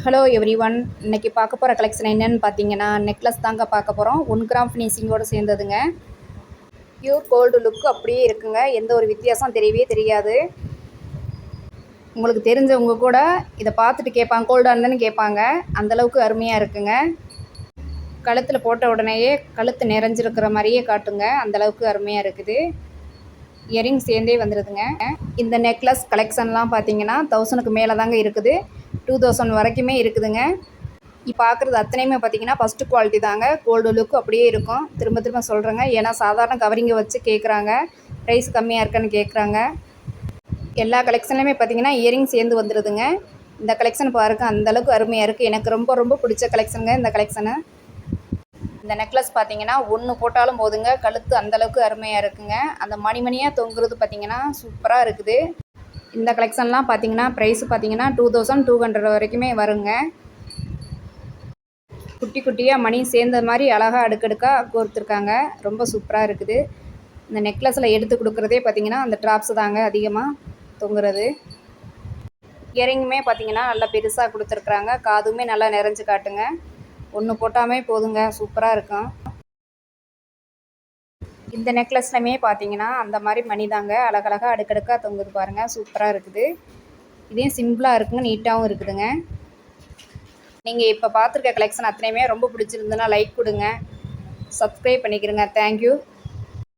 Hello every one. இன்றைக்கி பார்க்க போகிற கலெக்ஷன் என்னென்னு பார்த்தீங்கன்னா நெக்லஸ் தாங்க பார்க்க போகிறோம். 1 கிராம் ஃபினிஷிங்கோடு சேர்ந்ததுங்க. பியூர் கோல்டு லுக்கு அப்படியே இருக்குங்க. எந்த ஒரு வித்தியாசம் தெரியவே தெரியாது. உங்களுக்கு தெரிஞ்சவங்க கூட இதை பார்த்துட்டு கேட்பாங்க, கோல்டாக இருந்தேன்னு கேட்பாங்க. அந்தளவுக்கு அருமையாக இருக்குங்க. கழுத்தில் போட்ட உடனேயே கழுத்து நிறைஞ்சிருக்கிற மாதிரியே காட்டுங்க. அந்தளவுக்கு அருமையாக இருக்குது. இயரிங் சேர்ந்தே வந்துடுதுங்க. இந்த நெக்லஸ் கலெக்ஷன்லாம் பார்த்தீங்கன்னா 1000க்கு மேலே தாங்க இருக்குது. 2000 வரைக்குமே இருக்குதுங்க. இப்போ பார்க்குறது அத்தனையுமே பார்த்தீங்கன்னா ஃபஸ்ட்டு குவாலிட்டி தாங்க. கோல்டு லுக்கு அப்படியே இருக்கும். திரும்ப திரும்ப சொல்கிறேங்க, ஏன்னா சாதாரண கவரிங்கை வச்சு கேட்குறாங்க, ப்ரைஸ் கம்மியாக இருக்குன்னு கேட்குறாங்க. எல்லா கலெக்ஷன்லையுமே பார்த்தீங்கன்னா இயரிங் சேர்ந்து வந்துடுதுங்க. இந்த கலெக்ஷன் பாருங்க, அந்தளவுக்கு அருமையாக இருக்குது. எனக்கு ரொம்ப ரொம்ப பிடிச்ச கலெக்ஷனுங்க இந்த கலெக்ஷனு. இந்த நெக்லஸ் பார்த்தீங்கன்னா ஒன்று போட்டாலும் போதுங்க, கழுத்து அந்தளவுக்கு அருமையாக இருக்குங்க. அந்த மணிமணியாக தொங்குறது பார்த்தீங்கன்னா சூப்பராக இருக்குது. இந்த கலெக்ஷன்லாம் பார்த்தீங்கன்னா ப்ரைஸ் பார்த்தீங்கன்னா 2200 வரைக்குமே வருங்க. குட்டி குட்டியாக மணி சேர்ந்த மாதிரி அழகாக அடுக்கடுக்காக கோர்த்துருக்காங்க. ரொம்ப சூப்பராக இருக்குது. இந்த நெக்லஸில் எடுத்து கொடுக்குறதே பார்த்திங்கன்னா அந்த ட்ராப்ஸ் தாங்க அதிகமாக தொங்குறது. இயரிங்குமே பார்த்திங்கன்னா நல்லா பெருசாக கொடுத்துருக்குறாங்க. காதுமே நல்லா நிறைஞ்சு காட்டுங்க. ஒன்று போட்டாமே போதுங்க, சூப்பராக இருக்கும். இந்த நெக்லஸ்லையுமே பார்த்தீங்கன்னா அந்த மாதிரி மணி தாங்க அழகழகாக அடுக்கடுக்காக தொங்குது பாருங்கள், சூப்பராக இருக்குது. இதையும் சிம்பிளாக இருக்குங்க, நீட்டாகவும் இருக்குதுங்க. நீங்கள் இப்போ பார்த்துருக்க கலெக்ஷன் அத்தனையுமே ரொம்ப பிடிச்சிருந்துன்னா லைக் கொடுங்க, சப்ஸ்கிரைப் பண்ணிக்கிறங்க. தேங்க்யூ.